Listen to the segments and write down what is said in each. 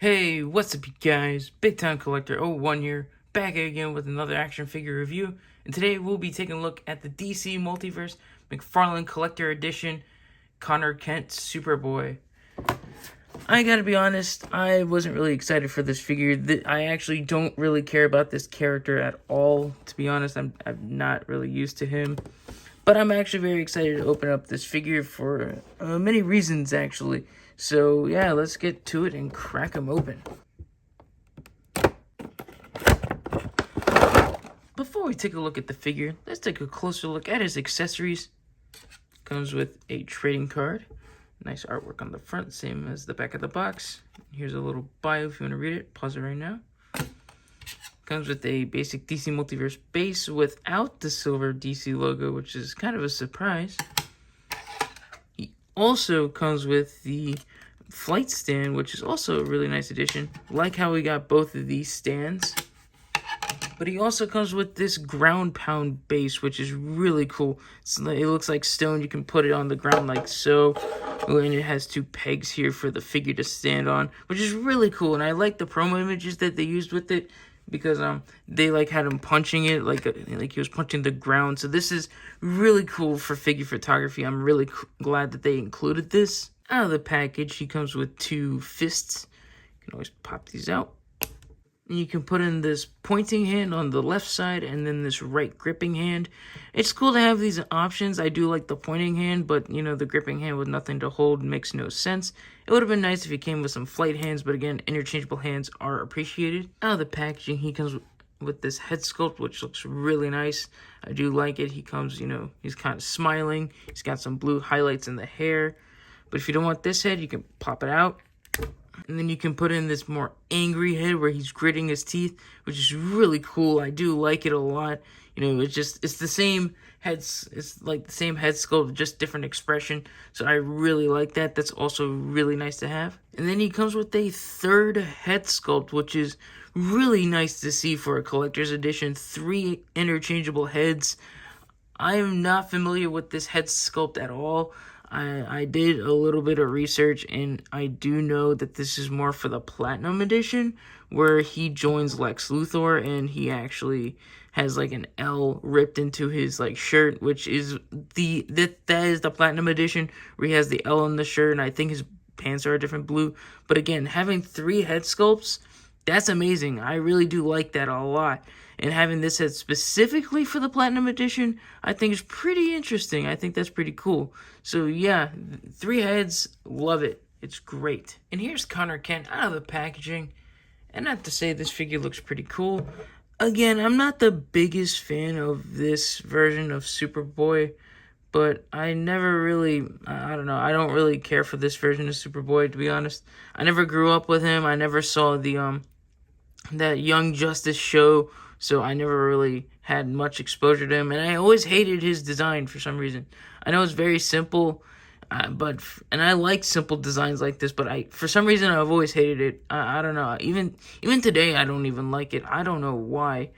Hey, what's up, you guys? Big Time Collector 01 here, back again with another action figure review. And today we'll be taking a look at the DC Multiverse McFarlane Collector Edition Connor Kent Superboy. I gotta be honest, I wasn't really excited for this figure. I actually don't really care about this character at all. To be honest, I'm not really used to him. But I'm actually very excited to open up this figure for many reasons, actually. So, yeah, let's get to it and crack him open. Before we take a look at the figure, let's take a closer look at his accessories. Comes with a trading card. Nice artwork on the front, same as the back of the box. Here's a little bio if you want to read it. Pause it right now. Comes with a basic DC Multiverse base without the silver DC logo, which is kind of a surprise. He also comes with the flight stand, which is also a really nice addition. Like how we got both of these stands. But he also comes with this ground pound base, which is really cool. It looks like stone. You can put it on the ground like so. And it has two pegs here for the figure to stand on, which is really cool. And I like the promo images that they used with it, because they like had him punching it like he was punching the ground. So this is really cool for figure photography. I'm really glad that they included this. Out of the package, he comes with two fists. You can always pop these out. And you can put in this pointing hand on the left side and then this right gripping hand. It's cool to have these options. I do like the pointing hand, but you know, the gripping hand with nothing to hold makes no sense. It would have been nice if he came with some flight hands, but again, interchangeable hands are appreciated. Out of the packaging, he comes with this head sculpt, which looks really nice. I do like it. He comes, you know, he's kind of smiling. He's got some blue highlights in the hair. But if you don't want this head, you can pop it out. And then you can put in this more angry head where he's gritting his teeth, which is really cool. I do like it a lot. You know, it's the same heads. It's like the same head sculpt, just different expression. So I really like that. That's also really nice to have. And then he comes with a third head sculpt, which is really nice to see for a collector's edition. 3 interchangeable heads. I am not familiar with this head sculpt at all. I did a little bit of research, and I do know that this is more for the Platinum Edition, where he joins Lex Luthor, and he actually has like an L ripped into his like shirt, which is that is the Platinum Edition, where he has the L on the shirt, and I think his pants are a different blue. But again, having 3 head sculpts, that's amazing. I really do like that a lot. And having this head specifically for the Platinum Edition, I think is pretty interesting. I think that's pretty cool. So yeah, 3 heads, love it. It's great. And here's Connor Kent out of the packaging. And not to say this figure looks pretty cool. Again, I'm not the biggest fan of this version of Superboy, but I never really, I don't know, I don't really care for this version of Superboy, to be honest. I never grew up with him. I never saw the that Young Justice show, so I never really had much exposure to him, and I always hated his design for some reason. I know it's very simple, and I like simple designs like this, but for some reason I've always hated it. I don't know. Even today I don't even like it. I don't know why,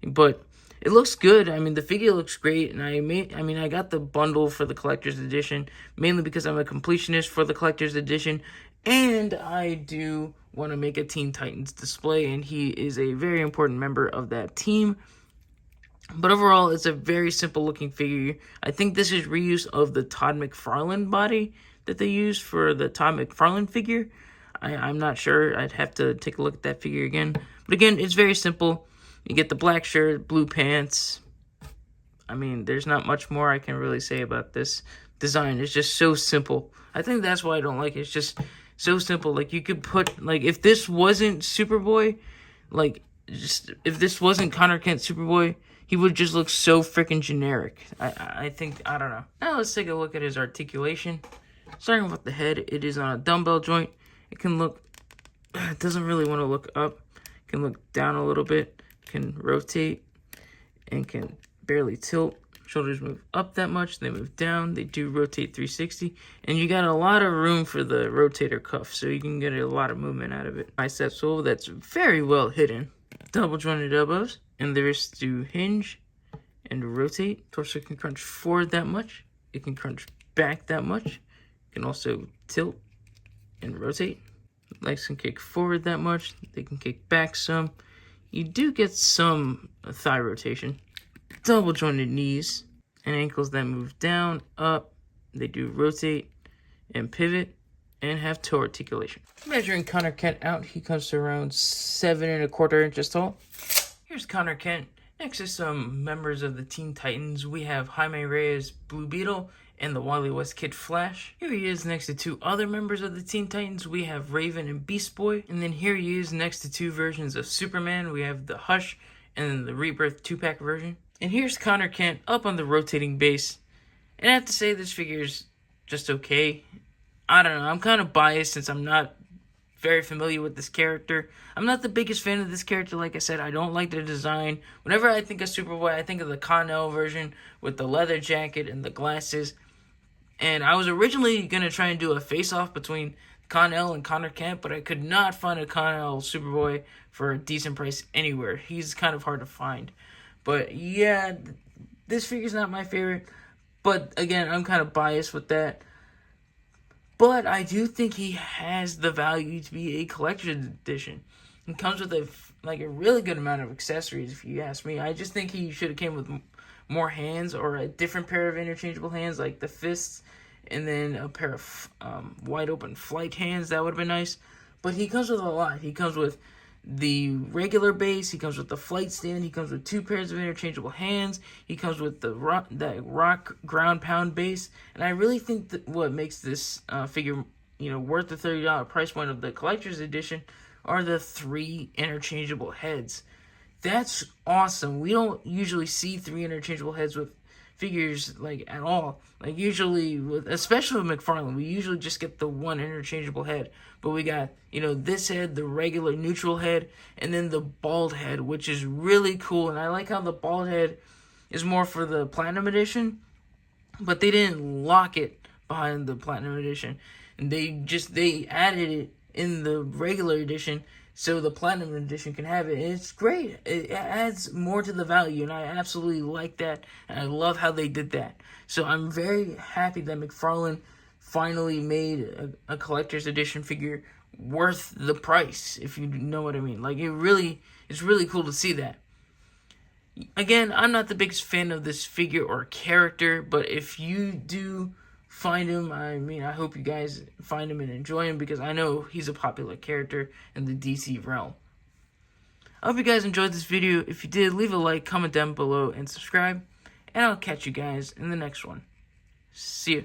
but it looks good. I mean, the figure looks great, and I got the bundle for the collector's edition mainly because I'm a completionist for the collector's edition, and I do want to make a Teen Titans display, and he is a very important member of that team. But overall, it's a very simple looking figure. I think this is reuse of the Todd McFarlane body that they used for the Todd McFarlane figure. I'm not sure. I'd have to take a look at that figure again. But again, it's very simple. You get the black shirt, blue pants. I mean, there's not much more I can really say about this design. It's just so simple. I think that's why I don't like it. It's just so simple. Like, you could put, like, if this wasn't Superboy, like, just if this wasn't Connor Kent Superboy, he would just look so freaking generic. I think, I don't know. Now let's take a look at his articulation. Starting with the head, it is on a dumbbell joint. It can look, it doesn't really want to look up. It can look down a little bit. It can rotate and can barely tilt. Shoulders move up that much, they move down. They do rotate 360, and you got a lot of room for the rotator cuff, so you can get a lot of movement out of it. Bicep swivel, that's very well hidden. Double jointed elbows, and the wrists do hinge and rotate. Torso can crunch forward that much. It can crunch back that much. It can also tilt and rotate. legs can kick forward that much. They can kick back some. You do get some thigh rotation. Double jointed knees and ankles that move down, up. They do rotate and pivot and have toe articulation. Measuring Connor Kent out, he comes to around 7 1/4 inches tall. Here's Connor Kent. Next is some members of the Teen Titans. We have Jaime Reyes, Blue Beetle, and the Wily West Kid Flash. Here he is next to 2 other members of the Teen Titans. We have Raven and Beast Boy. And then here he is next to 2 versions of Superman. We have the Hush and then the Rebirth 2-pack version. And here's Connor Kent up on the rotating base. And I have to say this figure's just okay. I don't know. I'm kind of biased since I'm not very familiar with this character. I'm not the biggest fan of this character. Like I said, I don't like the design. Whenever I think of Superboy, I think of the Connell version with the leather jacket and the glasses. And I was originally going to try and do a face-off between Connell and Connor Kent, but I could not find a Connell Superboy for a decent price anywhere. He's kind of hard to find. But yeah, this figure's not my favorite. But again, I'm kind of biased with that. But I do think he has the value to be a collector's edition. It comes with a really good amount of accessories, if you ask me. I just think he should have came with more hands or a different pair of interchangeable hands, like the fists, and then a pair of wide open flight hands. That would have been nice. But he comes with a lot. He comes with the regular base, he comes with the flight stand, he comes with 2 pairs of interchangeable hands, he comes with the rock ground pound base, and I really think that what makes this figure, worth the $30 price point of the collector's edition are the 3 interchangeable heads. That's awesome. We don't usually see 3 interchangeable heads with figures at all. Usually, especially with McFarlane, we usually just get the 1 interchangeable head. But we got, this head, the regular neutral head, and then the bald head, which is really cool. And I like how the bald head is more for the Platinum Edition, but they didn't lock it behind the Platinum Edition. And they added it in the regular edition so the Platinum Edition can have it. And it's great. It adds more to the value, and I absolutely like that. And I love how they did that. So I'm very happy that McFarlane finally made a collector's edition figure worth the price, if you know what I mean. It's really cool to see that. Again, I'm not the biggest fan of this figure or character, but if you do find him, I hope you guys find him and enjoy him, because I know he's a popular character in the DC realm. I hope you guys enjoyed this video. If you did, leave a like, comment down below, and subscribe. And I'll catch you guys in the next one. See ya.